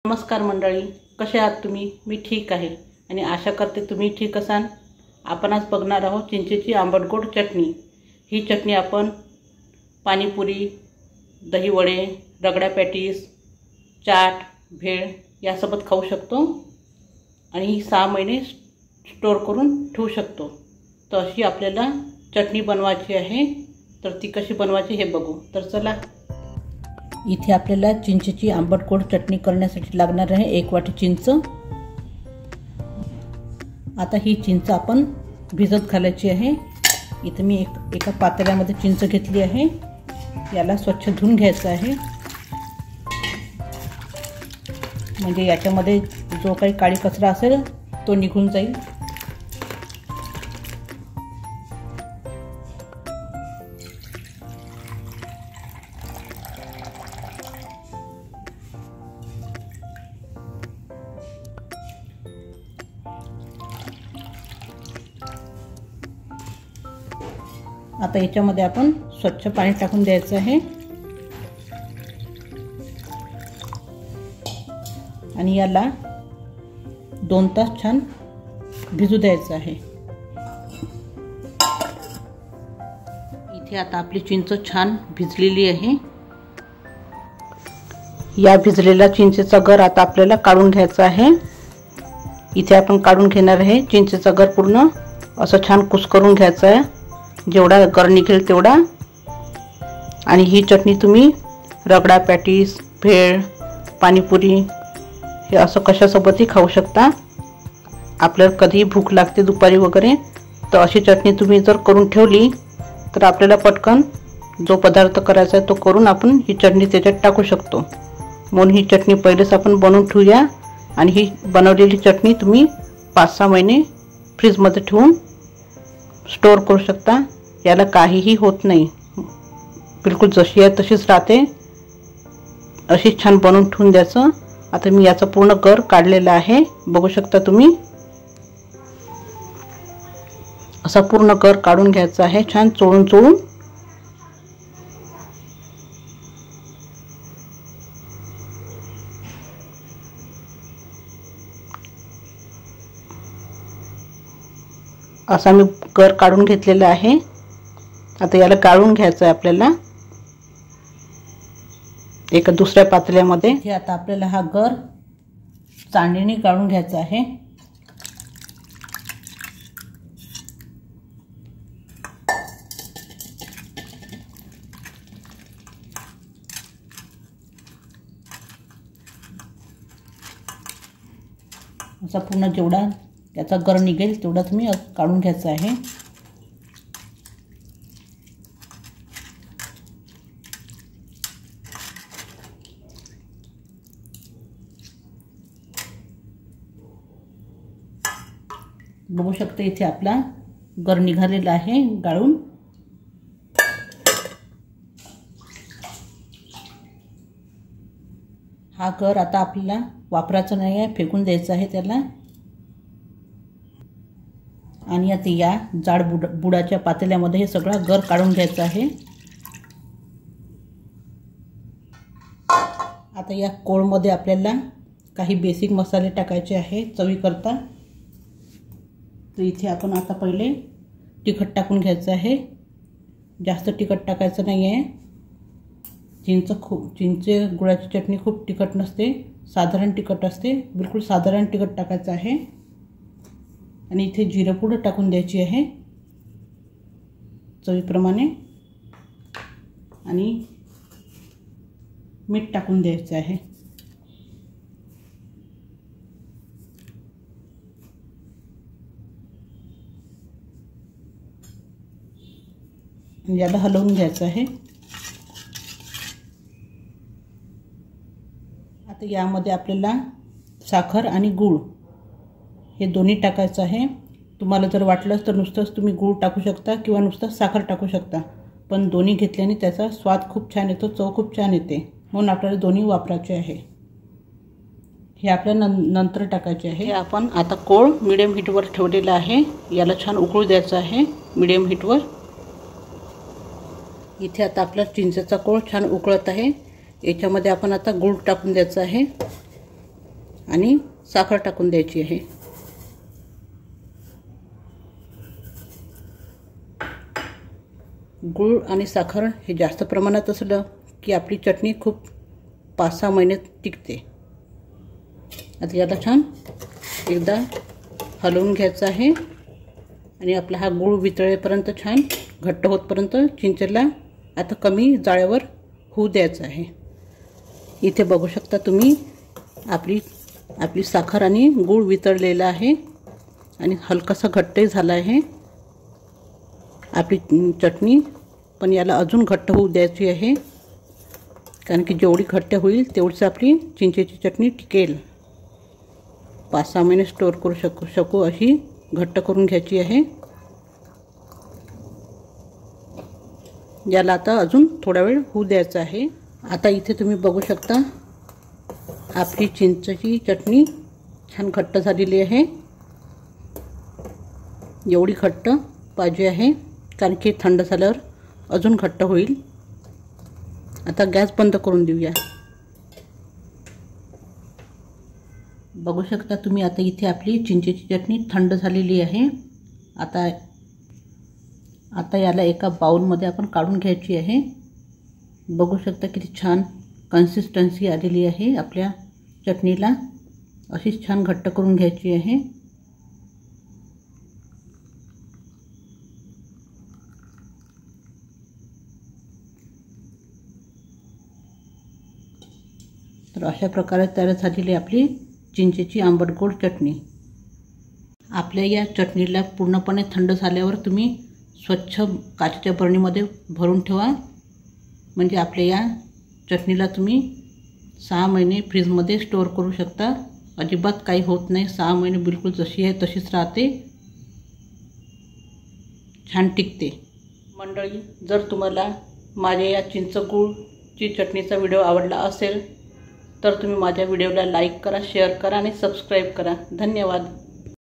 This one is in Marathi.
नमस्कार मंडळी, कसे आहात तुम्ही? मी ठीक आहे आणि आशा करते तुम्ही ठीक असाल. आपण आज बघणार आहोत चिंचेची आंबट गोड चटणी. ही चटणी आपण पाणीपुरी, दहीवडे, रगडा पॅटीस, चाट, भेळ यासोबत खाऊ शकतो आणि ही 6 महिने स्टोर करून ठेवू शकतो. तर अशी आपल्याला चटणी बनवायची आहे. तर ती कशी बनवायची हे बघू. तर चला. इथे आपल्याला चिंचेची आंबट गोड चटणी करण्यासाठी लागणार आहे 1 वाटी चिंच. आता ही चिंच आपण भिजत घालायची आहे. इथे मी एका पातेल्यामध्ये चिंच घेतली आहे. याला स्वच्छ धुवून घ्यायचं आहे, म्हणजे याच्यामध्ये जो काही काळी कचरा असेल तो निघून जाईल. आता याच्यामध्ये आपण स्वच्छ पाणी टाकून द्यायचं आहे आणि याला 2 तास छान भिजू द्यायचं आहे. इथे आता आपली चिंच छान भिजलेली आहे. या भिजलेल्या चिंचेचा गर आता आपल्याला काढून घ्यायचा आहे. इथे आपण काढून घेणार आहे. चिंचेचा गर पूर्ण असं छान कुस्करून घ्यायचा आहे, जेवढा गर निघेल तेवढा. आणि ही चटणी तुम्ही रगडा पॅटीस, भेळ, पाणीपुरी हे असं कशासोबतही खाऊ शकता. आपल्याला कधी भूक लागते दुपारी वगैरे, तर अशी चटणी तुम्ही जर करून ठेवली तर आपल्याला पटकन जो पदार्थ करायचा आहे तो करून आपण ही चटणी त्याच्यात टाकू शकतो. म्हणून ही चटणी पहिलेच आपण बनवून ठेवूया. आणि ही बनवलेली चटणी तुम्ही 5-6 महिने फ्रीजमध्ये ठेवून स्टोर करू शकता. याला काहीही होत नाही, बिलकुल जशी आहे तशीच राहते. अशी छान बनवून ठेवून द्यायचं. आता मी याचा पूर्ण गर काढलेला आहे, बघू शकता तुम्ही. असा पूर्ण गर काढून घ्यायचा आहे, छान चोळून चोळून. असा मी गर काढून घेतलेला आहे. आता याला गाळून घ्यायचं आहे आपल्याला एका दुसऱ्या पातेल्यामध्ये. हे आता आपल्याला हा गर चाळणीने गाळून घ्यायचा आहे. असा पूर्ण जेवढा याचा गर निघेल तेवढा तुम्ही काढून घ्यायचा आहे. बघू शकता इथे आपला गर निघालेला आहे गाळून. हा गर आता आपल्याला वापरायचा नाही आहे, फेकून द्यायचा आहे त्याला. आणि आता या जाड बुडाच्या पातेल्यामध्ये हे सगळं गर काढून घ्यायचं आहे. आता या कोळमध्ये आपल्याला काही बेसिक मसाले टाकायचे आहे चवीकरता. तर इथे आपण आता पहिले तिखट टाकून घ्यायचं आहे. जास्त तिखट टाकायचं नाही आहे. चिंच गुळाची चटणी खूप तिखट नसते, साधारण तिखट असते. बिलकुल साधारण तिखट टाकायचं आहे. आणि इथे जिरं पूड टाकून द्यायची आहे चवीप्रमाणे. आणि मीठ टाकून द्यायचं आहे. याला हलवून घ्यायचं आहे. आता यामध्ये आपल्याला साखर आणि गूळ हे दोन्ही टाकायचं आहे. तुम्हाला जर वाटलंच तर नुसतंच तुम्ही गूळ टाकू शकता किंवा नुसतं साखर टाकू शकता, पण दोन्ही घेतल्याने त्याचा स्वाद खूप छान येतो, चव खूप छान येते. म्हणून आपल्याला दोन्ही वापरायचे आहे. हे आपल्याला नंतर टाकायचे आहे. हे आपण आता कोळ मिडियम हीटवर ठेवलेला आहे. याला छान उकळू द्यायचं आहे मिडियम हीटवर. इथे आता आपला चिंचेचा कोळ छान उकळत आहे. याच्यामध्ये आपण आता गूळ टाकून द्यायचा आहे. आणि साखर टाकून द्यायची आहे। गूळ आणि साखर हे जास्त प्रमाणात असलं की आपली चटणी खूप 5-6 महिने टिकते। आता याला छान एकदा हलवून घ्यायचं आहे आणि आपला हा गूळ वितळेपर्यंत छान घट्ट होतपर्यंत चिंचेला आता कमी जाळ्यावर होऊ द्यायचं आहे। इथे बघू शकता तुम्ही आपली साखर आणि गूळ वितळलेला आहे आणि हलकासा घट्टही झाला आहे आपली चटणी। पण याला अजून घट्ट होऊ द्यायची आहे, कारण की जेवढी घट्ट होईल तेवढीच आपली चिंचेची चटणी टिकेल। 5-6 महिने स्टोअर करू शकू अशी घट्ट करून घ्यायची आहे। याला आता अजून थोडा वेळ होऊ द्यायचा आहे। आता इथे तुम्ही बघू शकता आपली चिंचेची चटणी छान घट्ट झालेली आहे। एवढी घट्ट पाहिजे आहे, कारण की थंड झाल्यावर अजून घट्ट होईल। आता गॅस बंद करून देऊया। बघू शकता तुम्ही आता इथे आपली चिंचेची चटणी थंड झालेली आहे। आता याला एका बाउलमध्ये आपण काढून घ्यायची आहे। बघू शकता किती छान कन्सिस्टन्सी आलेली आहे आपल्या चटणीला। अशीच छान घट्ट करून घ्यायची आहे। तर अशा प्रकारे तयार झालेली आपली चिंचेची आंबट गोड चटणी। आपल्या या चटणीला पूर्णपणे थंड झाल्यावर तुम्ही स्वच्छ काचेच्या बरणीमध्ये भरून ठेवा, म्हणजे आपल्या या चटणीला तुम्ही 6 महिने फ्रीजमध्ये स्टोअर करू शकता। अजिबात काही होत नाही, 6 महिने बिलकुल जशी आहे तशीच राहते, छान टिकते। मंडळी, जर तुम्हाला माझ्या या चिंचगूळची चटणीचा व्हिडिओ आवडला असेल तर तुम्ही माझ्या व्हिडिओला लाईक करा, शेअर करा आणि सबस्क्राईब करा। धन्यवाद।